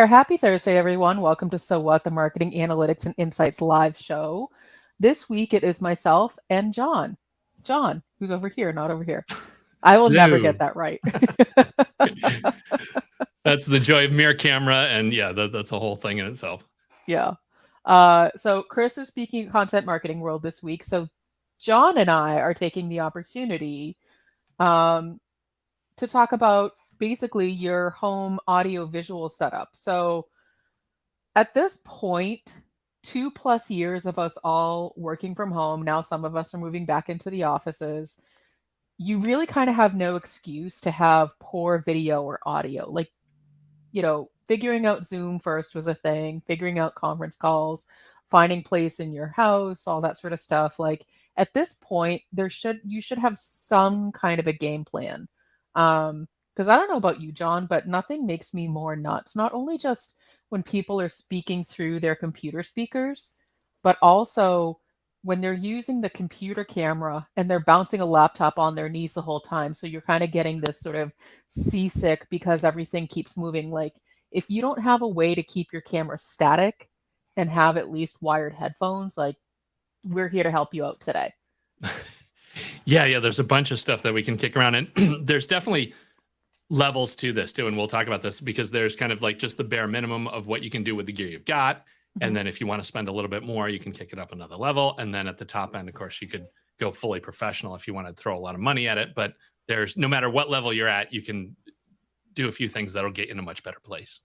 there. Happy Thursday, everyone. Welcome to So What, the Marketing Analytics and Insights live show. This week it is myself and John. John, who's over here, not over here. I will never Hello. get that right. That's the joy of mirror camera, and yeah, that's a whole thing in itself. Yeah. So Chris is speaking content marketing world this week. So John and I are taking the opportunity um, to talk about basically your home audio visual setup. So at this point, 2+ years of us all working from home, now some of us are moving back into the offices. You really kind of have no excuse to have poor video or audio. Like, figuring out Zoom first was a thing, figuring out conference calls, finding place in your house, all that sort of stuff. Like at this point, you should have some kind of a game plan. Because I don't know about you, John, but nothing makes me more nuts. Not only just when people are speaking through their computer speakers, but also when they're using the computer camera and they're bouncing a laptop on their knees the whole time. So you're kind of getting this sort of seasick because everything keeps moving. Like if you don't have a way to keep your camera static and have at least wired headphones, like we're here to help you out today. Yeah, there's a bunch of stuff that we can kick around, and there's definitely levels to this too, and we'll talk about this because there's kind of like just the bare minimum of what you can do with the gear you've got, and then if you want to spend a little bit more, you can kick it up another level, and then at the top end, of course, you could go fully professional if you want to throw a lot of money at it. But there's no matter what level you're at, you can do a few things that'll get you in a much better place.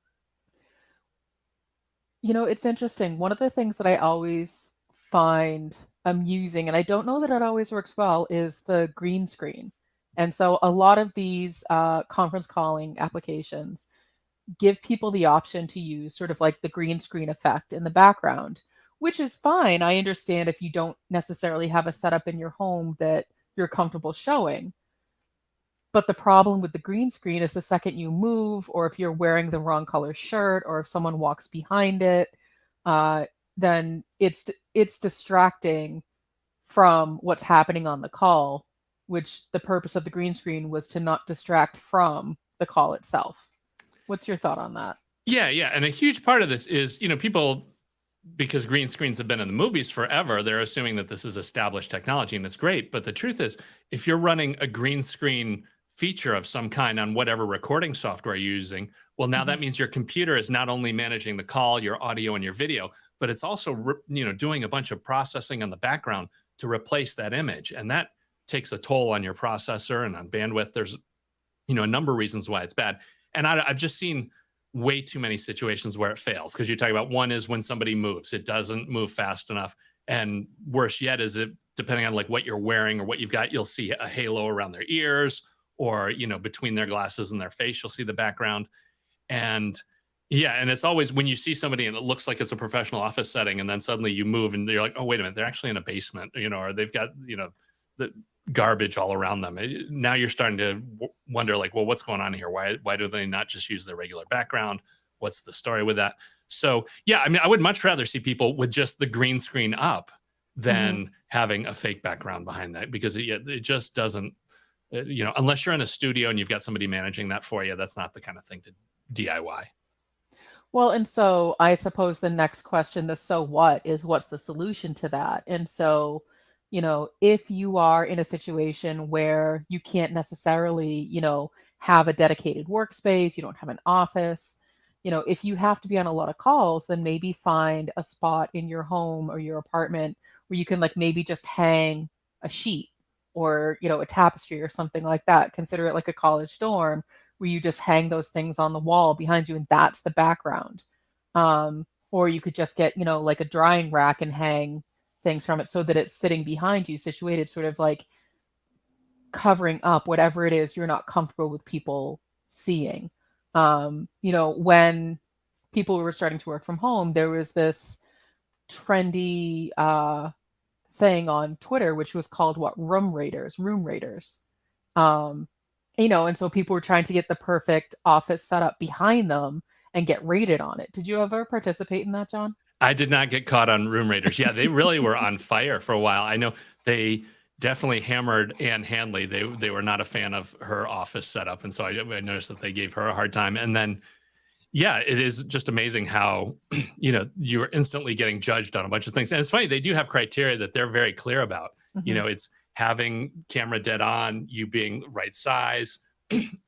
It's interesting. One of the things that I always find amusing, and I don't know that it always works well, is the green screen. And so a lot of these conference calling applications give people the option to use sort of like the green screen effect in the background, which is fine. I understand if you don't necessarily have a setup in your home that you're comfortable showing. But the problem with the green screen is the second you move, or if you're wearing the wrong color shirt, or if someone walks behind it, then it's distracting from what's happening on the call, which the purpose of the green screen was to not distract from the call itself. What's your thought on that? Yeah. And a huge part of this is, people, because green screens have been in the movies forever, they're assuming that this is established technology, and that's great. But the truth is, if you're running a green screen feature of some kind on whatever recording software you're using, well, now that means your computer is not only managing the call, your audio, and your video, but it's also, doing a bunch of processing on the background to replace that image. And that takes a toll on your processor and on bandwidth. There's, a number of reasons why it's bad. And I've just seen way too many situations where it fails, because you talk about one is when somebody moves, it doesn't move fast enough. And worse yet is it, depending on like what you're wearing or what you've got, you'll see a halo around their ears, or, between their glasses and their face, you'll see the background. And yeah, and it's always when you see somebody and it looks like it's a professional office setting, and then suddenly you move and you're like, oh, wait a minute, they're actually in a basement, or they've got, the garbage all around them. Now you're starting to wonder, like, well, what's going on here? Why do they not just use their regular background? What's the story with that? So yeah, I mean, I would much rather see people with just the green screen up than having a fake background behind that, because it just doesn't, unless you're in a studio and you've got somebody managing that for you, that's not the kind of thing to DIY. Well, and so I suppose the next question, the so what, is what's the solution to that? And so, if you are in a situation where you can't necessarily, have a dedicated workspace, you don't have an office, if you have to be on a lot of calls, then maybe find a spot in your home or your apartment where you can like maybe just hang a sheet or, a tapestry or something like that. Consider it like a college dorm where you just hang those things on the wall behind you and that's the background. Or you could just get, like a drying rack and hang things from it so that it's sitting behind you, situated sort of like covering up whatever it is you're not comfortable with people seeing. When people were starting to work from home, there was this trendy thing on Twitter, which was called room raiders. And so people were trying to get the perfect office setup behind them and get rated on it. Did you ever participate in that, John? I did not get caught on room raiders. Yeah, they really were on fire for a while. I know they definitely hammered Ann Handley. They were not a fan of her office setup, and so I noticed that they gave her a hard time. And then yeah, it is just amazing how you're instantly getting judged on a bunch of things. And it's funny, they do have criteria that they're very clear about. Hmm. It's having camera dead on, you being right size,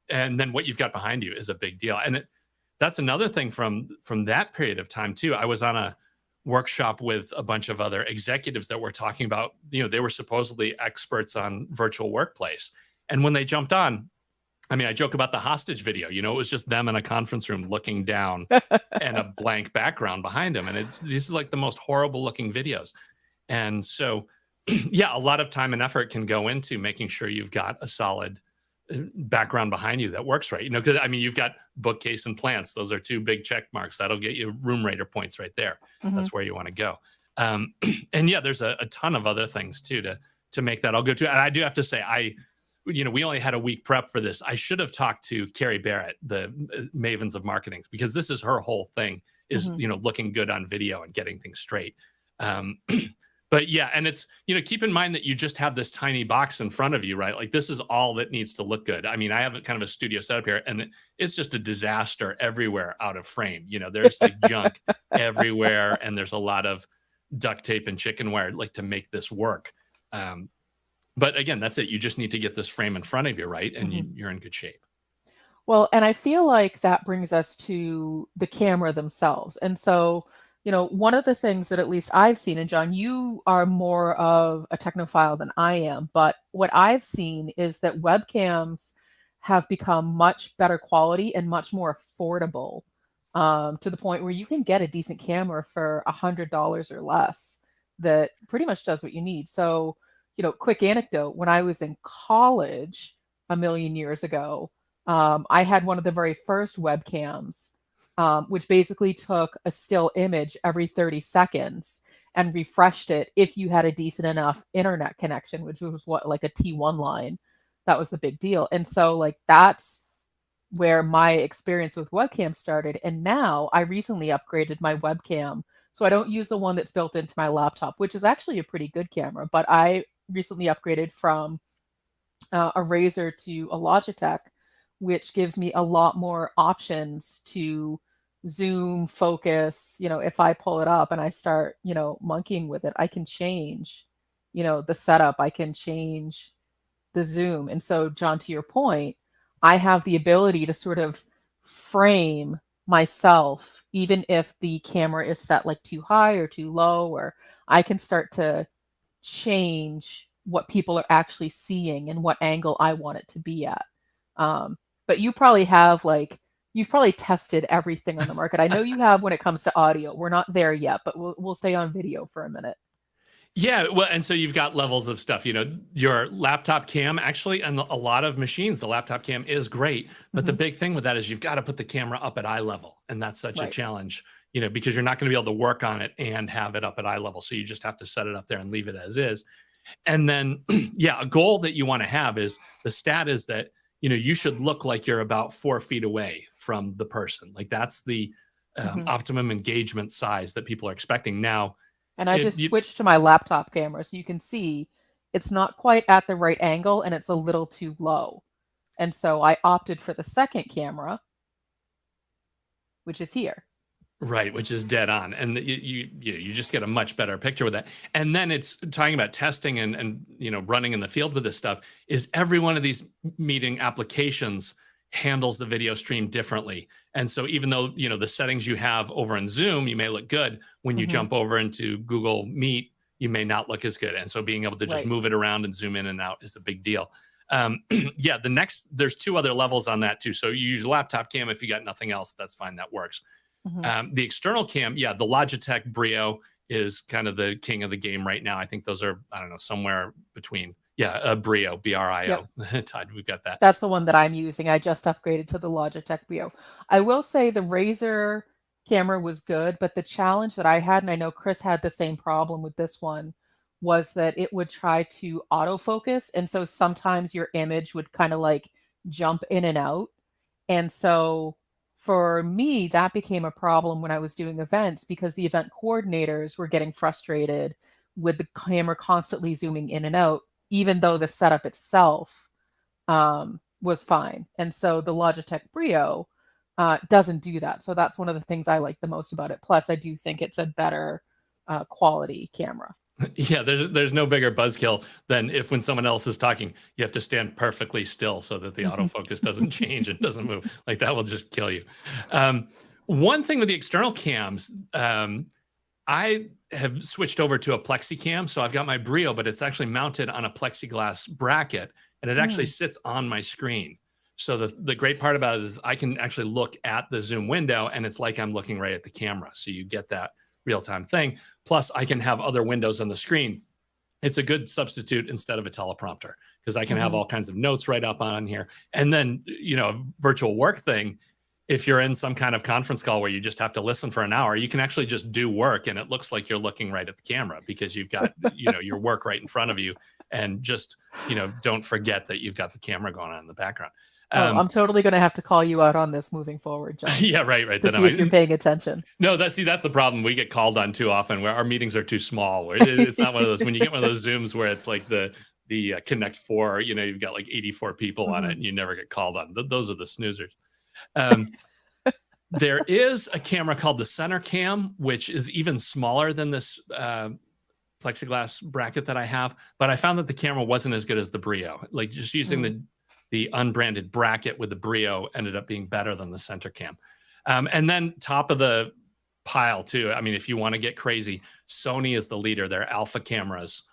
and then what you've got behind you is a big deal. And that's another thing from that period of time too. I was on a workshop with a bunch of other executives that were talking about, they were supposedly experts on virtual workplace. And when they jumped on, I mean, I joke about the hostage video. It was just them in a conference room looking down and a blank background behind them. And these are like the most horrible looking videos. And so, yeah, a lot of time and effort can go into making sure you've got a solid background behind you that works right. Because I mean, you've got bookcase and plants. Those are two big check marks. That'll get you room rater points right there. Hmm. That's where you want to go. And yeah, there's a ton of other things too to make that all go to. And I do have to say, we only had a week prep for this. I should have talked to Carrie Barrett, the Mavens of Marketing, because this is her whole thing is, Hmm. looking good on video and getting things straight. Um, but yeah, and it's, keep in mind that you just have this tiny box in front of you, right? Like this is all that needs to look good. I mean, I have kind of a studio setup here and it's just a disaster everywhere out of frame. There's like junk everywhere and there's a lot of duct tape and chicken wire like to make this work. But again, that's it. You just need to get this frame in front of you, right? And Hmm. you're in good shape. Well, and I feel like that brings us to the camera themselves. And so, one of the things that at least I've seen, and John, you are more of a technophile than I am, but what I've seen is that webcams have become much better quality and much more affordable, to the point where you can get a decent camera for $100 or less that pretty much does what you need. So, quick anecdote, when I was in college a million years ago, I had one of the very first webcams, which basically took a still image every 30 seconds and refreshed it if you had a decent enough internet connection, which was what, like a T1 line. That was the big deal. And so, like, that's where my experience with webcam started. And now I recently upgraded my webcam. So I don't use the one that's built into my laptop, which is actually a pretty good camera, but I recently upgraded from a Razer to a Logitech, which gives me a lot more options to zoom, focus. If I pull it up and I start, monkeying with it, I can change, the setup, I can change the zoom. And so, John, to your point, I have the ability to sort of frame myself, even if the camera is set like too high or too low, or I can start to change what people are actually seeing and what angle I want it to be at. Um, but you've probably tested everything on the market. I know you have when it comes to audio. We're not there yet, but we'll stay on video for a minute. Yeah, well, and so you've got levels of stuff. Your laptop cam actually, and a lot of machines, the laptop cam is great. But the Hmm. big thing with that is you've got to put the camera up at eye level, and that's such a Right. challenge. Because you're not going to be able to work on it and have it up at eye level. So you just have to set it up there and leave it as is. And then, yeah, a goal that you want to have is the stat is that you should look like you're about 4 feet away from the person. Like that's the Hmm. optimum engagement size that people are expecting now. And I It, just you, switched to my laptop camera so you can see it's not quite at the right angle and it's a little too low. And so I opted for the second camera, which is here. Right, which is dead on, and you just get a much better picture with that. And then it's talking about testing and running in the field with this stuff. Is every one of these meeting applications handles the video stream differently, and so even though the settings you have over in Zoom, you may look good when you Hmm. jump over into Google Meet, you may not look as good. And so being able to just Right. move it around and zoom in and out is a big deal. Yeah, there's 2 other levels on that too. So you use laptop cam if you got nothing else, that's fine, that works. Hmm. The external cam, yeah, the Logitech Brio is kind of the king of the game right now. I think those are, I don't know, somewhere between, yeah, Brio, Yep. Brio. Todd, we've got that. That's the one that I'm using. I just upgraded to the Logitech Brio. I will say the Razer camera was good, but the challenge that I had, and I know Chris had the same problem with this one, was that it would try to autofocus. And so sometimes your image would kind of like jump in and out. And so for me, that became a problem when I was doing events because the event coordinators were getting frustrated with the camera constantly zooming in and out, even though the setup itself was fine. And so the Logitech Brio doesn't do that. So that's one of the things I like the most about it. Plus, I do think it's a better quality camera. Yeah, there's no bigger buzzkill than if when someone else is talking, you have to stand perfectly still so that the autofocus doesn't change and doesn't move. Like that will just kill you. One thing with the external cams, I have switched over to a plexicam. So I've got my Brio, but it's actually mounted on a plexiglass bracket and it actually sits on my screen. So the great part about it is I can actually look at the Zoom window and it's like I'm looking right at the camera. So you get that real-time thing. Plus, I can have other windows on the screen. It's a good substitute instead of a teleprompter because I can have all kinds of notes right up on here. And then, a virtual work thing, if you're in some kind of conference call where you just have to listen for an hour, you can actually just do work and it looks like you're looking right at the camera because you've got, your work right in front of you. And just, don't forget that you've got the camera going on in the background. I'm totally going to have to call you out on this moving forward, John. Yeah, right. To see if you're paying attention. No, that's the problem. We get called on too often where our meetings are too small. Where it's not one of those when you get one of those Zooms where it's like the Connect Four. You've got like 84 people on it, and you never get called on. Those are the snoozers. There is a camera called the Center Cam, which is even smaller than this plexiglass bracket that I have. But I found that the camera wasn't as good as the Brio. Like just using the unbranded bracket with the Brio ended up being better than the Center Cam. And then top of the pile too. I mean, if you want to get crazy, Sony is the leader. Their alpha cameras.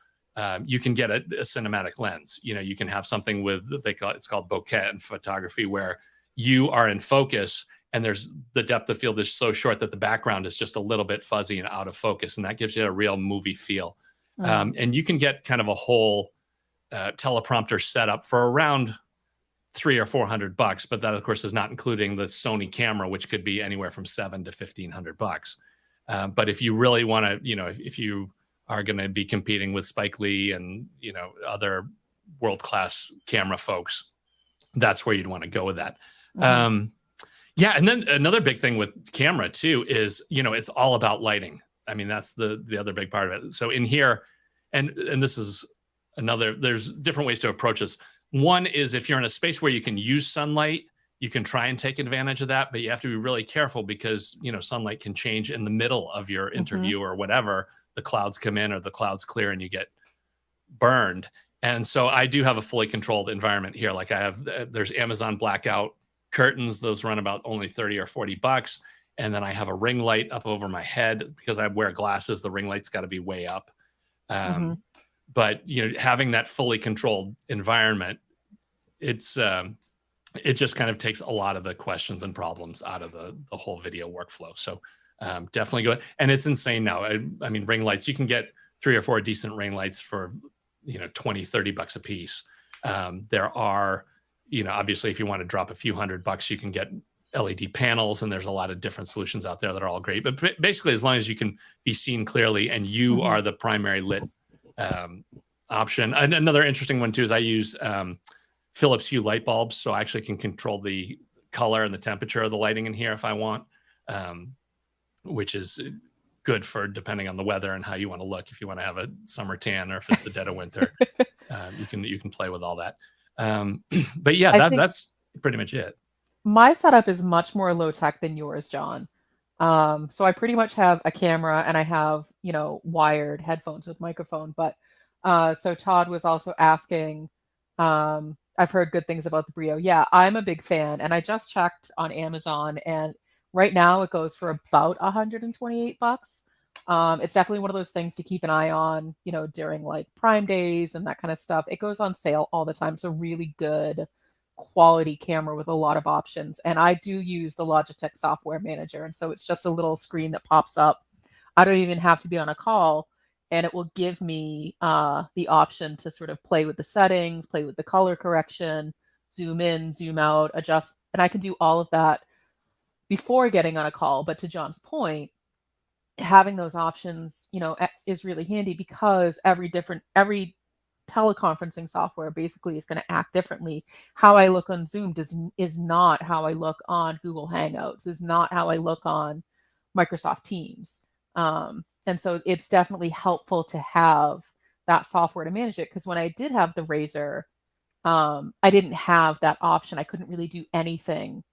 You can get a cinematic lens. You can have something with it's called bokeh in photography, where you are in focus and there's the depth of field is so short that the background is just a little bit fuzzy and out of focus, and that gives you a real movie feel. And you can get kind of a whole teleprompter setup for around $300 or $400, but that of course is not including the Sony camera, which could be anywhere from $700 to $1,500. But if you really want to, if you are going to be competing with Spike Lee and other world-class camera folks, that's where you'd want to go with that. Yeah, and then another big thing with camera too is it's all about lighting. I mean, that's the other big part of it. So in here, and this is there's different ways to approach this. One is if you're in a space where you can use sunlight, you can try and take advantage of that, but you have to be really careful because, sunlight can change in the middle of your interview or whatever. The clouds come in or the clouds clear and you get burned. And so I do have a fully controlled environment here. Like there's Amazon blackout curtains. Those run about only $30 or $40. And then I have a ring light up over my head because I wear glasses. The ring light's got to be way up. But having that fully controlled environment, it just kind of takes a lot of the questions and problems out of the whole video workflow. So definitely go. And it's insane now. I mean, ring lights, you can get 3 or 4 decent ring lights for $20-$30 a piece. There are, obviously, if you want to drop a few $100, you can get LED panels, and there's a lot of different solutions out there that are all great. But basically, as long as you can be seen clearly and you are the primary lit option. And another interesting one too is I use Philips Hue light bulbs, so I actually can control the color and the temperature of the lighting in here if I want, which is good for depending on the weather and how you want to look. If you want to have a summer tan or if it's the dead of winter, you can play with all that. But yeah, that's pretty much it. My setup is much more low tech than yours, John. So I pretty much have a camera and I have, wired headphones with microphone. But so Todd was also asking, I've heard good things about the Brio. Yeah, I'm a big fan. And I just checked on Amazon and right now it goes for about $128. It's definitely one of those things to keep an eye on, during like Prime days and that kind of stuff. It goes on sale all the time. So really good quality camera with a lot of options. And I do use the Logitech software manager. And so it's just a little screen that pops up. I don't even have to be on a call and it will give me the option to sort of play with the settings, play with the color correction, zoom in, zoom out, adjust. And I can do all of that before getting on a call. But to John's point, having those options, is really handy because every teleconferencing software basically is going to act differently. How I look on Zoom is not how I look on Google Hangouts, is not how I look on Microsoft Teams. And so it's definitely helpful to have that software to manage it. Because when I did have the Razer, I didn't have that option. I couldn't really do anything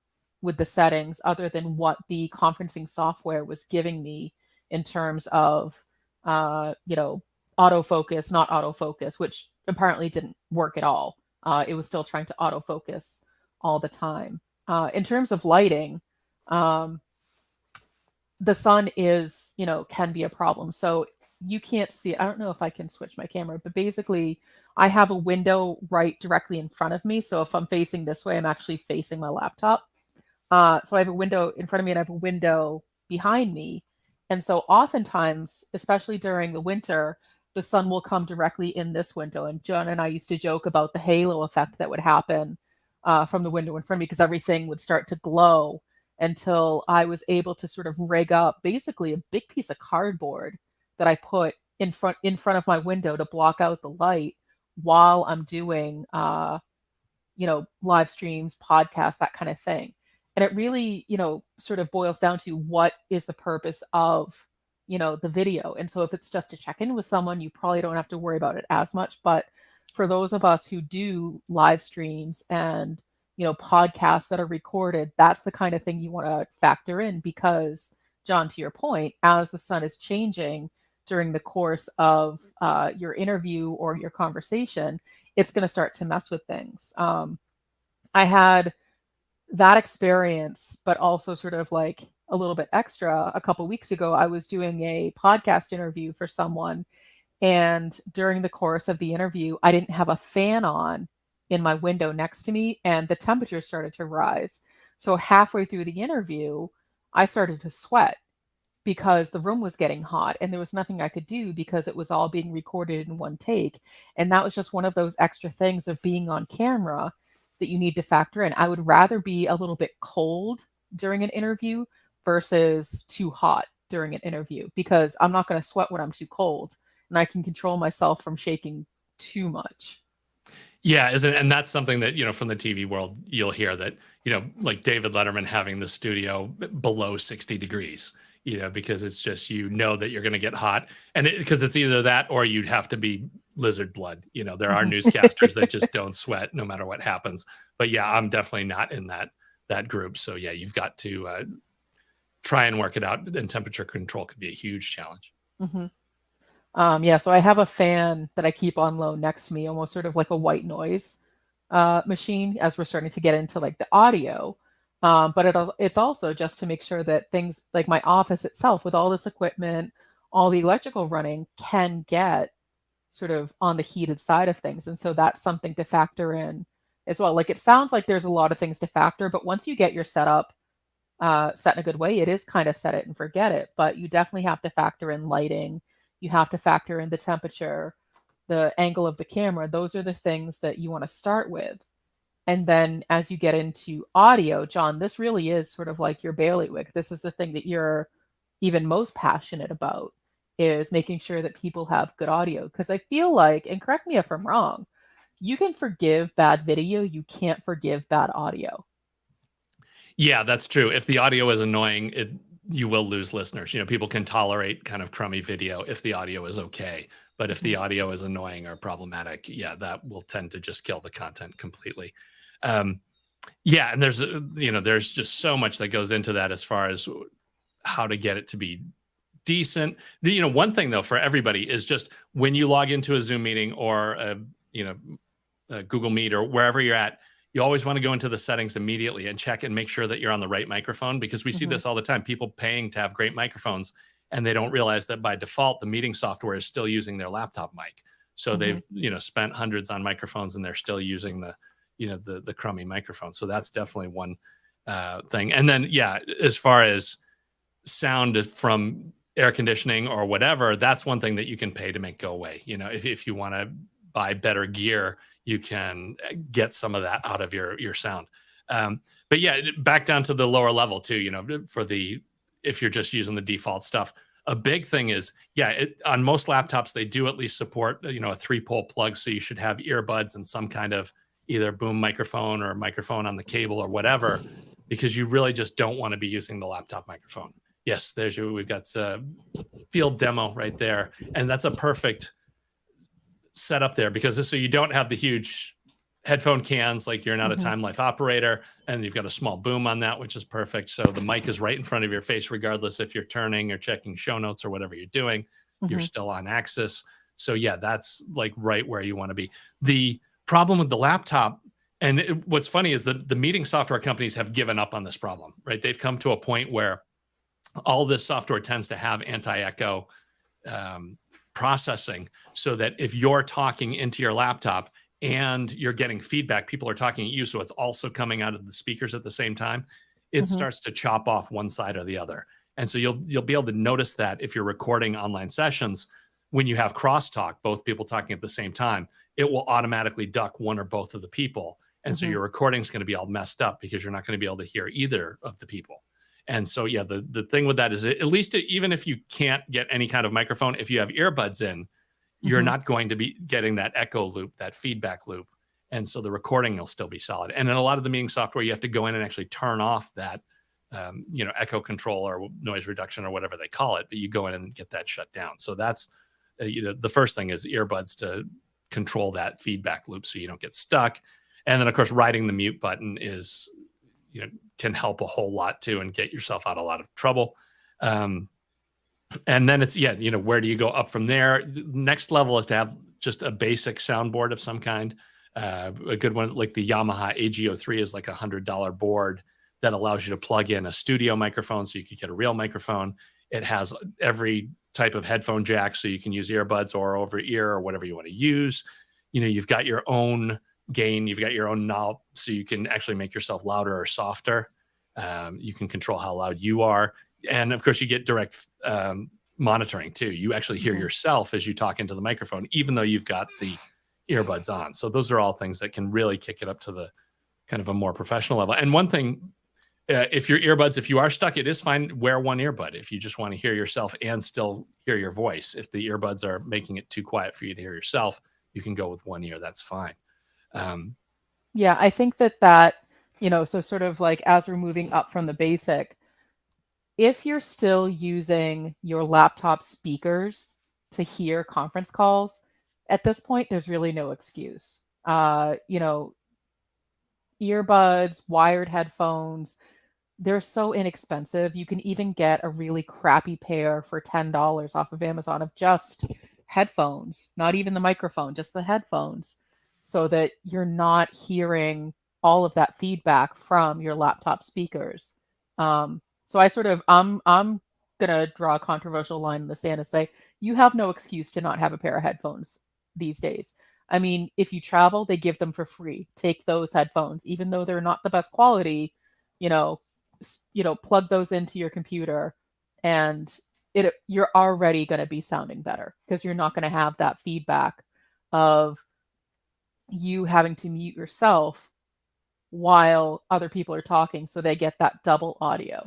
with the settings other than what the conferencing software was giving me in terms of, you know, autofocus, not autofocus, which apparently didn't work at all. It was still trying to autofocus all the time. In terms of lighting, um, the sun is, you know, can be a problem. So you can't see, I don't know if I can switch my camera, but basically I have a window right directly in front of me. So if I'm facing this way, I'm actually facing my laptop. So I have a window in front of me and I have a window behind me. And so oftentimes, especially during the winter, the sun will come directly in this window. And John and I used to joke about the halo effect that would happen from the window in front of me because everything would start to glow until I was able to sort of rig up basically a big piece of cardboard that I put in front of my window to block out the light while I'm doing you know, live streams, podcasts, that kind of thing. And it really, you know, sort of boils down to what is the purpose of, you know, the video. And so if it's just to check in with someone, you probably don't have to worry about it as much. But for those of us who do live streams and, you know, podcasts that are recorded, that's the kind of thing you want to factor in because, John, to your point, as the sun is changing during the course of your interview or your conversation, it's going to start to mess with things. I had that experience, but also sort of like a little bit extra. A couple weeks ago, I was doing a podcast interview for someone. And during the course of the interview, I didn't have a fan on in my window next to me, and the temperature started to rise. So halfway through the interview, I started to sweat because the room was getting hot and there was nothing I could do because it was all being recorded in one take. And that was just one of those extra things of being on camera that you need to factor in. I would rather be a little bit cold during an interview versus too hot during an interview because I'm not going to sweat when I'm too cold and I can control myself from shaking too much. Yeah, isn't it? And that's something that, you know, from the TV world, you'll hear that, you know, like David Letterman having the studio below 60 degrees, you know, because it's just, you know, that you're going to get hot and because it's either that or you'd have to be lizard blood. You know, there are newscasters that just don't sweat no matter what happens. But yeah, I'm definitely not in that group. So yeah, you've got to try and work it out. And temperature control could be a huge challenge. Mm-hmm. Yeah, so I have a fan that I keep on low next to me, almost sort of like a white noise machine as we're starting to get into like the audio. But it's also just to make sure that things like my office itself, with all this equipment, all the electrical running, can get sort of on the heated side of things. And so that's something to factor in as well. Like it sounds like there's a lot of things to factor, but once you get your setup set in a good way, it is kind of set it and forget it. But you definitely have to factor in lighting. You have to factor in the temperature, the angle of the camera. Those are the things that you want to start with. And then as you get into audio, John, this really is sort of like your bailiwick. This is the thing that you're even most passionate about is making sure that people have good audio. Because I feel like, and correct me if I'm wrong, you can forgive bad video, you can't forgive bad audio. Yeah, that's true. If the audio is annoying, you will lose listeners. You know, people can tolerate kind of crummy video if the audio is okay. But if the audio is annoying or problematic, yeah, that will tend to just kill the content completely. Yeah, and there's you know, there's just so much that goes into that as far as how to get it to be decent. You know, one thing though for everybody is just when you log into a Zoom meeting or a Google Meet or wherever you're at, you always want to go into the settings immediately and check and make sure that you're on the right microphone because we see this all the time. People paying to have great microphones and they don't realize that by default, the meeting software is still using their laptop mic. So they've, you know, spent hundreds on microphones and they're still using the crummy microphone. So that's definitely one thing. And then, yeah, as far as sound from air conditioning or whatever, that's one thing that you can pay to make go away. You know, if you want to buy better gear, you can get some of that out of your sound. But yeah, back down to the lower level too, you know, if you're just using the default stuff, a big thing is, yeah, on most laptops, they do at least support, you know, a 3-pole plug. So you should have earbuds and some kind of either boom microphone or microphone on the cable or whatever, because you really just don't want to be using the laptop microphone. Yes, we've got field demo right there. And that's a perfect setup there because so you don't have the huge headphone cans, like you're not a Mm-hmm. time life operator, and you've got a small boom on that, which is perfect. So the mic is right in front of your face, regardless if you're turning or checking show notes or whatever you're doing, you're Mm-hmm. still on axis. So yeah, that's like right where you want to be. The problem with the laptop, and what's funny is that the meeting software companies have given up on this problem, right? They've come to a point where all this software tends to have anti-echo um, processing, so that if you're talking into your laptop and you're getting feedback, people are talking at you, so it's also coming out of the speakers at the same time, it Mm-hmm. starts to chop off one side or the other. And so you'll be able to notice that if you're recording online sessions, when you have crosstalk, both people talking at the same time, it will automatically duck one or both of the people. And so Mm-hmm. your recording is going to be all messed up because you're not going to be able to hear either of the people. And so, yeah, the thing with that is, at least even if you can't get any kind of microphone, if you have earbuds in, you're Mm-hmm. not going to be getting that echo loop, that feedback loop. And so the recording will still be solid. And in a lot of the meeting software, you have to go in and actually turn off that, echo control or noise reduction or whatever they call it. But you go in and get that shut down. So that's, the first thing is earbuds to control that feedback loop so you don't get stuck. And then, of course, riding the mute button is, can help a whole lot too, and get yourself out of a lot of trouble. And then it's, where do you go up from there? The next level is to have just a basic soundboard of some kind. A good one like the Yamaha AG03 is like $100 board that allows you to plug in a studio microphone, so you could get a real microphone. It has every type of headphone jack, so you can use earbuds or over ear or whatever you want to use. You've got your own gain, you've got your own knob, so you can actually make yourself louder or softer. You can control how loud you are. And of course, you get direct monitoring too. You actually hear Mm-hmm. yourself as you talk into the microphone, even though you've got the earbuds on. So those are all things that can really kick it up to the kind of a more professional level. And one thing, if you are stuck, it is fine. Wear one earbud if you just want to hear yourself and still hear your voice. If the earbuds are making it too quiet for you to hear yourself, you can go with one ear. That's fine. Yeah, I think so sort of like as we're moving up from the basic, if you're still using your laptop speakers to hear conference calls, at this point, there's really no excuse. Earbuds, wired headphones, they're so inexpensive. You can even get a really crappy pair for $10 off of Amazon of just headphones, not even the microphone, just the headphones, so that you're not hearing all of that feedback from your laptop speakers. So I'm gonna draw a controversial line in the sand and say you have no excuse to not have a pair of headphones these days. I mean, if you travel, they give them for free. Take those headphones, even though they're not the best quality. You know, plug those into your computer, and you're already going to be sounding better because you're not going to have that feedback of you having to mute yourself while other people are talking, so they get that double audio.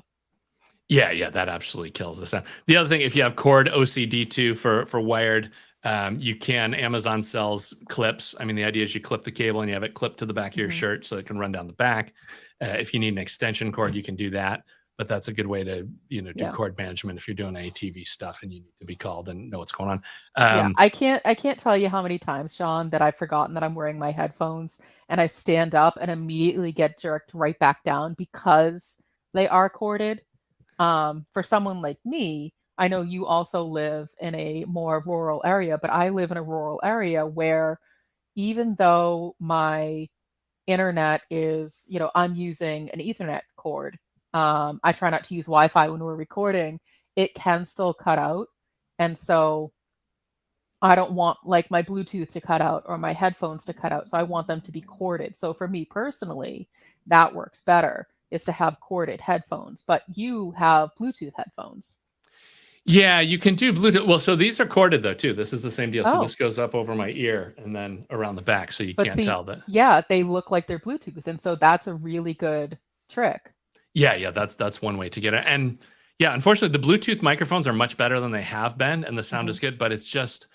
Yeah, that absolutely kills the sound. The other thing, if you have cord OCD2 for wired, Amazon sells clips. I mean, the idea is you clip the cable and you have it clipped to the back of your shirt so it can run down the back. If you need an extension cord, you can do that. But that's a good way to, do cord management if you're doing any TV stuff and you need to be called and know what's going on. Yeah, I can't tell you how many times, Sean, that I've forgotten that I'm wearing my headphones and I stand up and immediately get jerked right back down because they are corded. For someone like me, I know you also live in a more rural area, but I live in a rural area where even though my internet is, I'm using an Ethernet cord. I try not to use Wi-Fi when we're recording. It can still cut out. And so I don't want like my Bluetooth to cut out or my headphones to cut out. So I want them to be corded. So for me personally, that works better is to have corded headphones, but you have Bluetooth headphones. Yeah, you can do Bluetooth. Well, so these are corded though too. This is the same deal. So Oh, this goes up over my ear and then around the back, so you but can't see, tell that. yeah, they look like they're Bluetooth. And so that's a really good trick. Yeah, that's one way to get it. And yeah, unfortunately, the Bluetooth microphones are much better than they have been, and the sound Hmm. is good, but it's just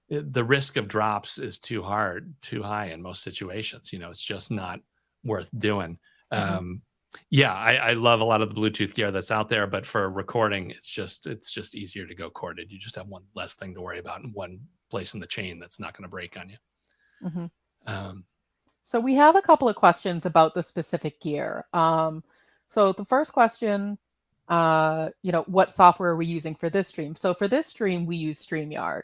the risk of drops is too high in most situations. It's just not worth doing. Hmm. Yeah, I love a lot of the Bluetooth gear that's out there, but for recording, it's just easier to go corded. You just have one less thing to worry about in one place in the chain that's not going to break on you. Hmm. Um, So we have a couple of questions about the specific gear. So the first question, what software are we using for this stream? So for this stream, we use StreamYard.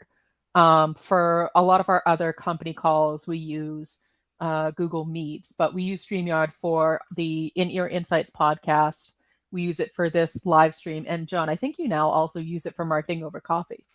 For a lot of our other company calls, we use Google Meets, but we use StreamYard for the In Ear Insights podcast. We use it for this live stream. And John, I think you now also use it for marketing over coffee.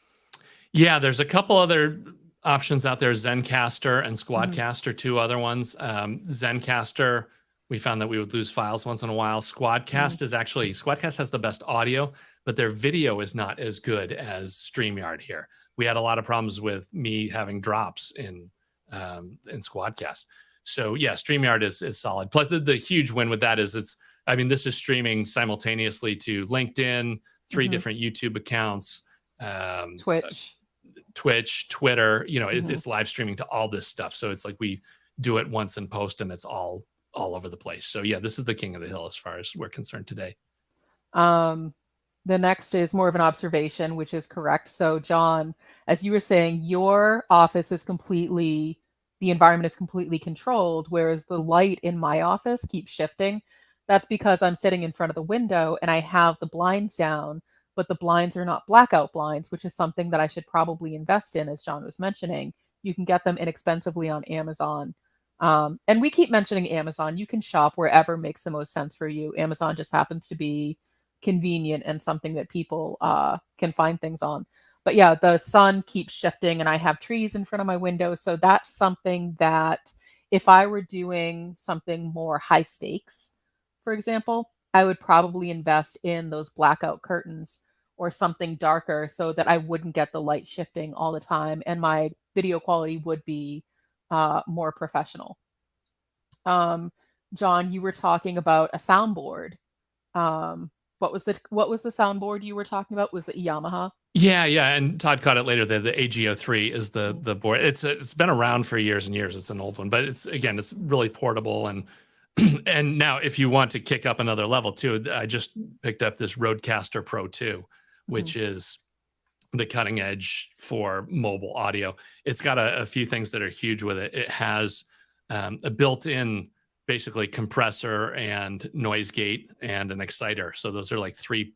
Yeah, there's a couple other options out there. Zencaster and Mhm. Squadcaster, two other ones. Zencaster, we found that we would lose files once in a while. Mhm. Squadcast has the best audio, but their video is not as good as StreamYard here. We had a lot of problems with me having drops in Squadcast. So yeah, StreamYard is solid. Plus the huge win with that is this is streaming simultaneously to LinkedIn, three Mhm. different YouTube accounts, uh, Twitch. Twitch, Twitter, Mhm. it's live streaming to all this stuff. So it's like we do it once in post and it's all over the place. So yeah, this is the king of the hill as far as we're concerned today. Um, the next is more of an observation, which is correct. So, John, as you were saying, your office is the environment is completely controlled, whereas the light in my office keeps shifting. That's because I'm sitting in front of the window and I have the blinds down, but the blinds are not blackout blinds, which is something that I should probably invest in, as John was mentioning. You can get them inexpensively on Amazon. And we keep mentioning Amazon. You can shop wherever makes the most sense for you. Amazon just happens to be convenient and something that people can find things on. But yeah, the sun keeps shifting, and I have trees in front of my window. So that's something that if I were doing something more high stakes, for example, I would probably invest in those blackout curtains or something darker so that I wouldn't get the light shifting all the time and my video quality would be more professional. Um, John, you were talking about a soundboard. What was the soundboard you were talking about? Was it Yamaha? Yeah, and Todd caught it later. The AGO3 is the Mhm. the board. It's been around for years and years. It's an old one, but it's really portable and and now if you want to kick up another level too, I just picked up this Rodecaster Pro 2, Mhm. which is the cutting edge for mobile audio. It's got a few things that are huge with it. It has a built-in basically compressor and noise gate and an exciter. So those are like three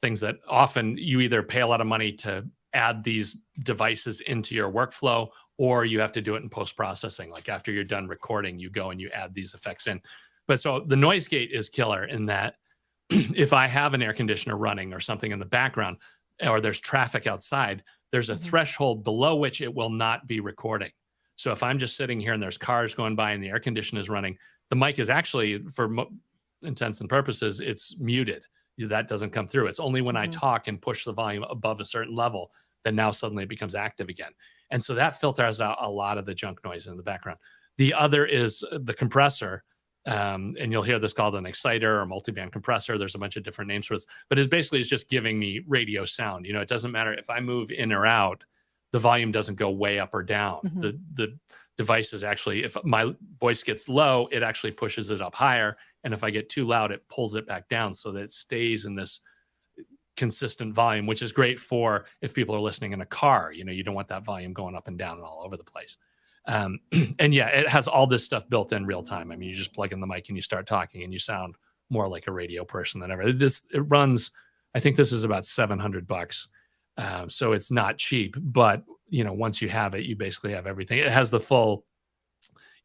things that often you either pay a lot of money to add these devices into your workflow or you have to do it in post processing. Like after you're done recording, you go and you add these effects in. But so the noise gate is killer in that if I have an air conditioner running or something in the background, or there's traffic outside, there's a Mhm. threshold below which it will not be recording. So if I'm just sitting here and there's cars going by and the air conditioner is running, the mic is actually, for intents and purposes, it's muted. That doesn't come through. It's only when I Mhm. talk and push the volume above a certain level that now suddenly it becomes active again. And so that filters out a lot of the junk noise in the background. The other is the compressor, and you'll hear this called an exciter or multiband compressor. There's a bunch of different names for this, but it basically is just giving me radio sound. It doesn't matter if I move in or out, the volume doesn't go way up or down. Mhm. The device is actually, if my voice gets low, it actually pushes it up higher, and if I get too loud, it pulls it back down so that it stays in this consistent volume, which is great for if people are listening in a car. You don't want that volume going up and down and all over the place. Um, and yeah, it has all this stuff built in real time. I mean, you just plug in the mic and you start talking, and you sound more like a radio person than ever. It runs. I think this is about $700, so it's not cheap. But once you have it, you basically have everything. It has the full.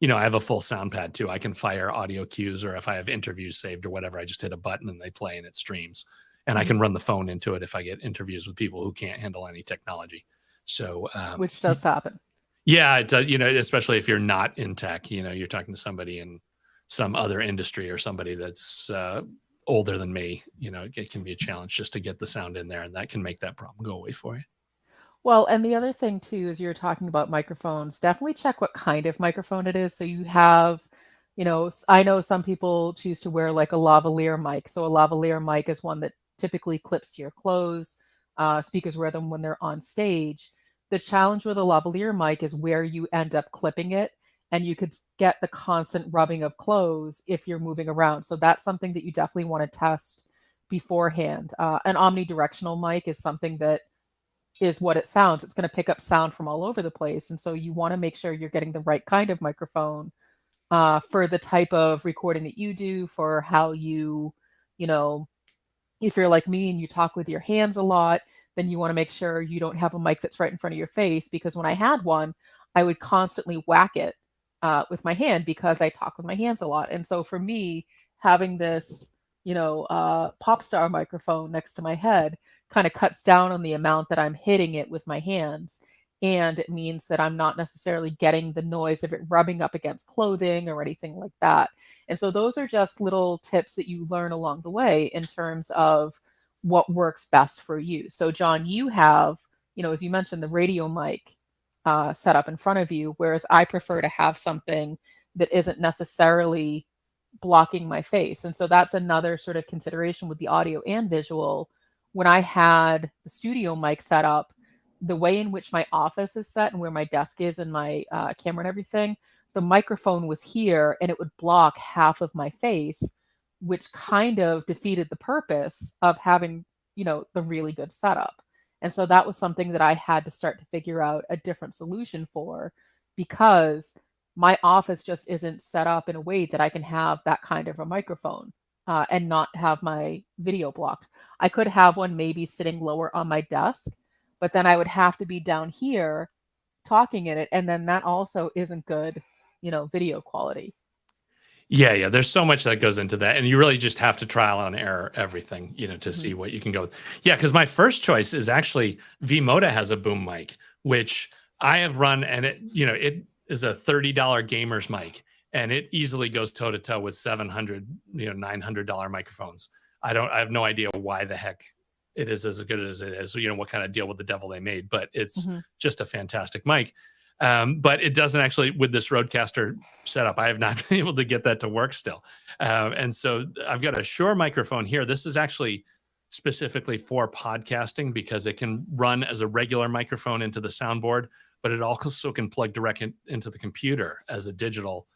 I have a full sound pad too. I can fire audio cues, or if I have interviews saved or whatever, I just hit a button and they play and it streams. And I Mhm. can run the phone into it if I get interviews with people who can't handle any technology. So Which does happen. yeah, it does, especially if you're not in tech, you're talking to somebody in some other industry or somebody that's older than me, it can be a challenge just to get the sound in there, and that can make that problem go away for you. Well, and the other thing too is you're talking about microphones. Definitely check what kind of microphone it is. So you have, I know some people choose to wear like a lavalier mic. So a lavalier mic is one that typically clips to your clothes. Speakers wear them when they're on stage. The challenge with a lavalier mic is where you end up clipping it, and you could get the constant rubbing of clothes if you're moving around. So that's something that you definitely want to test beforehand. An omnidirectional mic is something that is what it sounds. It's going to pick up sound from all over the place. And so you want to make sure you're getting the right kind of microphone for the type of recording that you do, for how you know, if you're like me and you talk with your hands a lot, then you want to make sure you don't have a mic that's right in front of your face. Because when I had one, I would constantly whack it with my hand because I talk with my hands a lot. And so for me, having this, pop star microphone next to my head kind of cuts down on the amount that I'm hitting it with my hands. And it means that I'm not necessarily getting the noise of it rubbing up against clothing or anything like that. And so those are just little tips that you learn along the way in terms of what works best for you. So, John, you have, as you mentioned, the radio mic set up in front of you, whereas I prefer to have something that isn't necessarily blocking my face. And so that's another sort of consideration with the audio and visual. When I had the studio mic set up, the way in which my office is set and where my desk is and my camera and everything, the microphone was here and it would block half of my face, which kind of defeated the purpose of having, the really good setup. And so that was something that I had to start to figure out a different solution for, because my office just isn't set up in a way that I can have that kind of a microphone and not have my video blocked. I could have one maybe sitting lower on my desk, but then I would have to be down here talking in it. And then that also isn't good, video quality. Yeah. There's so much that goes into that. And you really just have to trial and error everything, to Mm-hmm. see what you can go with. Yeah, because my first choice is actually V-Moda has a boom mic, which I have run, and it is a $30 gamer's mic, and it easily goes toe to toe with $700, $900 microphones. I have no idea why the heck it is as good as it is. What kind of deal with the devil they made, but it's just a fantastic mic. But it doesn't actually, with this Rodecaster setup, I have not been able to get that to work still. And so I've got a Shure microphone here. This is actually specifically for podcasting because it can run as a regular microphone into the soundboard, but it also can plug direct into the computer as a digital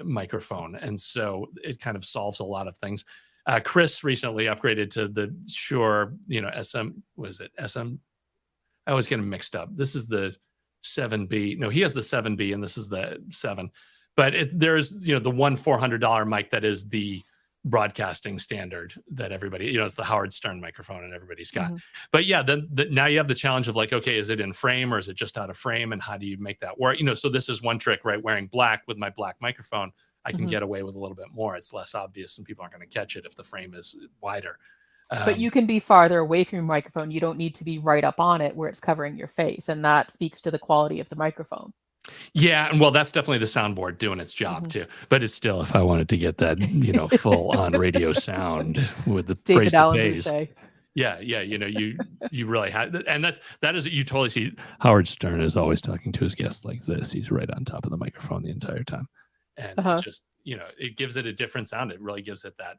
microphone. And so it kind of solves a lot of things. Chris recently upgraded to the Shure, SM? I always get them mixed up. This is the 7B. No, he has the 7B and this is the 7. But there's, the one $400 mic that is the broadcasting standard that everybody, it's the Howard Stern microphone and everybody's got. But yeah, then now you have the challenge of like, okay, is it in frame or is it just out of frame? And how do you make that work? So this is one trick, right? Wearing black with my black microphone, I can get away with a little bit more. It's less obvious and people aren't going to catch it if the frame is wider. But you can be farther away from your microphone. You don't need to be right up on it where it's covering your face. And that speaks to the quality of the microphone. Yeah. And well, that's definitely the soundboard doing its job too. But it's still, if I wanted to get that, full on radio sound with the David praise Allen the pays. Boucher. Yeah. You really have, and that is, you totally see Howard Stern is always talking to his guests like this. He's right on top of the microphone the entire time. And it just, it gives it a different sound. It really gives it that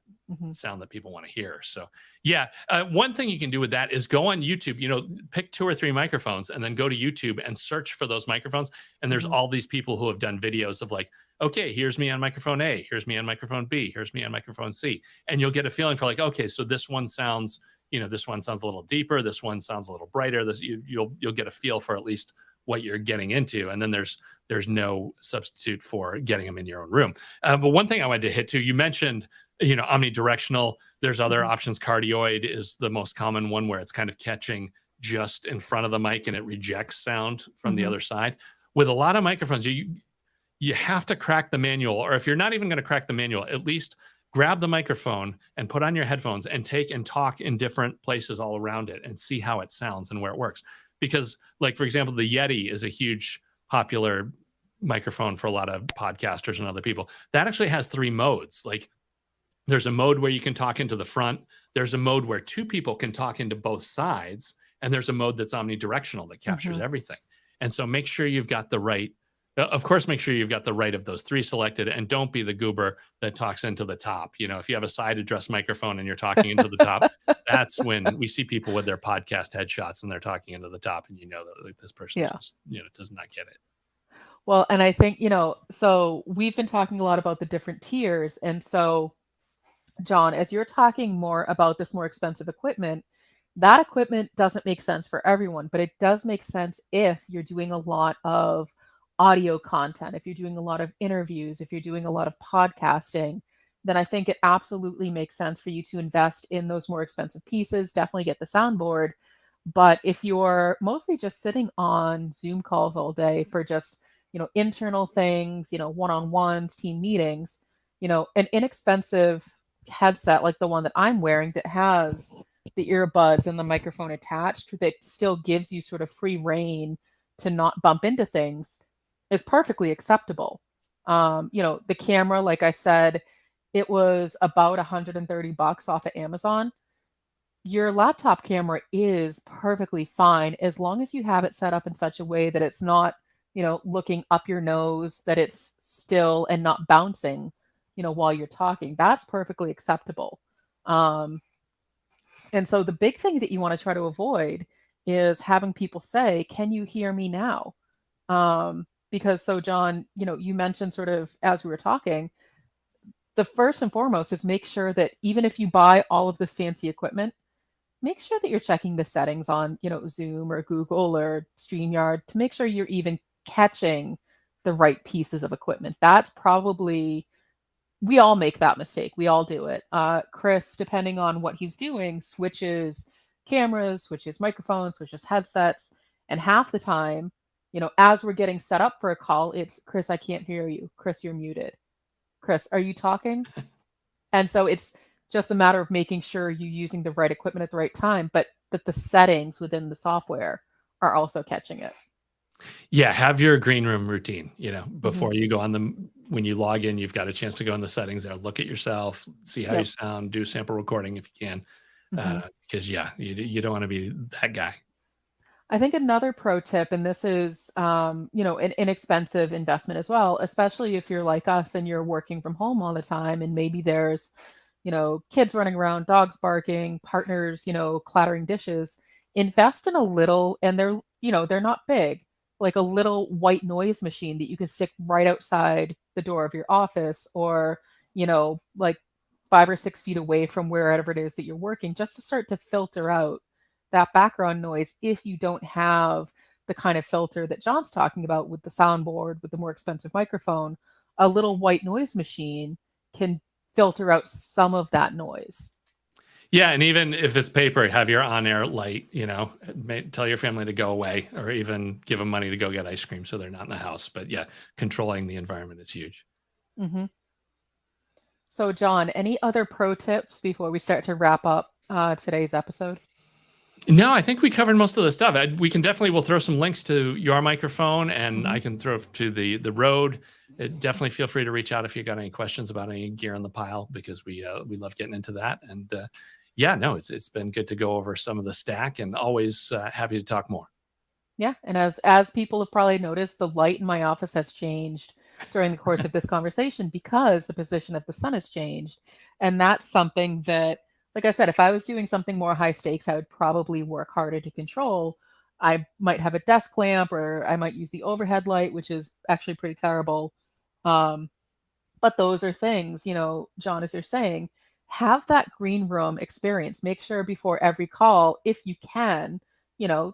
sound that people want to hear. So yeah, one thing you can do with that is go on YouTube, pick 2 or 3 microphones and then go to YouTube and search for those microphones. And there's all these people who have done videos of like, okay, here's me on microphone A, here's me on microphone B, here's me on microphone C. And you'll get a feeling for like, okay, so this one sounds, this one sounds a little deeper. This one sounds a little brighter. You'll get a feel for at least what you're getting into. And then there's no substitute for getting them in your own room. But one thing I wanted to hit too, you mentioned, omnidirectional. There's other options. Cardioid is the most common one where it's kind of catching just in front of the mic and it rejects sound from the other side. With a lot of microphones, you have to crack the manual, or if you're not even going to crack the manual, at least grab the microphone and put on your headphones and take and talk in different places all around it and see how it sounds and where it works. Because like, for example, the Yeti is a huge popular microphone for a lot of podcasters and other people. That actually has 3 modes. Like there's a mode where you can talk into the front. There's a mode where 2 people can talk into both sides. And there's a mode that's omnidirectional that captures everything. And so make sure you've got the right, of course, make sure you've got the right of those 3 selected, and don't be the goober that talks into the top. If you have a side address microphone and you're talking into the top, that's when we see people with their podcast headshots and they're talking into the top, and that like, this person just, does not get it. Well, and I think, so we've been talking a lot about the different tiers. And so, John, as you're talking more about this more expensive equipment, that equipment doesn't make sense for everyone, but it does make sense if you're doing a lot of audio content, if you're doing a lot of interviews, if you're doing a lot of podcasting, then I think it absolutely makes sense for you to invest in those more expensive pieces. Definitely get the soundboard. But if you're mostly just sitting on Zoom calls all day for just, internal things, one-on-ones, team meetings, an inexpensive headset like the one that I'm wearing that has the earbuds and the microphone attached that still gives you sort of free reign to not bump into things is perfectly acceptable. The camera, like I said, it was about $130 off of Amazon. Your laptop camera is perfectly fine as long as you have it set up in such a way that it's not, looking up your nose, that it's still and not bouncing, while you're talking. That's perfectly acceptable. And so the big thing that you want to try to avoid is having people say, "Can you hear me now?" Because so John, you mentioned sort of as we were talking, the first and foremost is make sure that even if you buy all of this fancy equipment, make sure that you're checking the settings on, Zoom or Google or StreamYard to make sure you're even catching the right pieces of equipment. That's probably, we all make that mistake. We all do it. Chris, depending on what he's doing, switches cameras, switches microphones, switches headsets. And half the time, as we're getting set up for a call, it's Chris, I can't hear you. Chris, you're muted. Chris, are you talking? And so it's just a matter of making sure you're using the right equipment at the right time, but that the settings within the software are also catching it. Yeah, have your green room routine, before Mhm. you go on when you log in, you've got a chance to go in the settings there, look at yourself, see how you Yep. sound, do sample recording if you can. Mhm. Because you don't want to be that guy. I think another pro tip, and this is, an inexpensive investment as well, especially if you're like us and you're working from home all the time, and maybe there's, kids running around, dogs barking, partners, clattering dishes. Invest in a little, and they're not big, like a little white noise machine that you can stick right outside the door of your office, or, like 5 or 6 feet away from wherever it is that you're working, just to start to filter out that background noise if you don't have the kind of filter that John's talking about with the soundboard, with the more expensive microphone. A little white noise machine can filter out some of that noise. Yeah, and even if it's paper, have your on-air light, tell your family to go away, or even give them money to go get ice cream so they're not in the house. But yeah, controlling the environment is huge. Hmm. So, John, any other pro tips before we start to wrap up today's episode? No, I think we covered most of the stuff. We'll throw some links to your microphone, and I Mhm. can throw to the Rode. Definitely feel free to reach out if you got any questions about any gear in the pile, because we love getting into that. And it's been good to go over some of the stack, and always happy to talk more. Yeah, and as people have probably noticed, the light in my office has changed during the course of this conversation because the position of the sun has changed. And that's something that, like I said, if I was doing something more high stakes, I would probably work harder to control. I might have a desk lamp, or I might use the overhead light, which is actually pretty terrible. Um, but those are things, John, as you're saying, have that green room experience. Make sure before every call, if you can,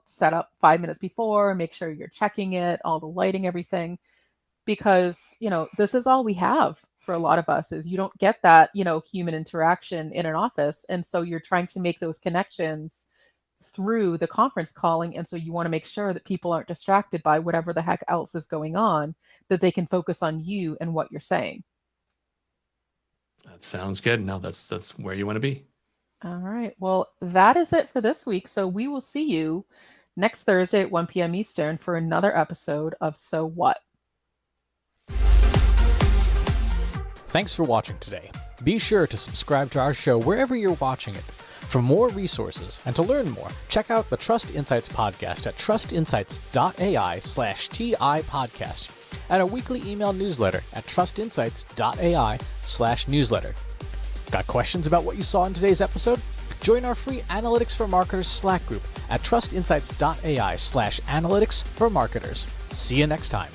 set up 5 minutes before, make sure you're checking it, all the lighting, everything, because, this is all we have for a lot of us is you don't get that, human interaction in an office. And so you're trying to make those connections through the conference calling. And so you want to make sure that people aren't distracted by whatever the heck else is going on, that they can focus on you and what you're saying. That sounds good. No, that's where you want to be. All right. Well, that is it for this week. So we will see you next Thursday at 1 p.m. Eastern for another episode of So What? Thanks for watching today. Be sure to subscribe to our show wherever you're watching it. For more resources and to learn more, check out the Trust Insights podcast at trustinsights.ai/TI podcast, and a weekly email newsletter at trustinsights.ai/newsletter. Got questions about what you saw in today's episode? Join our free Analytics for Marketers Slack group at trustinsights.ai/analytics for marketers. See you next time.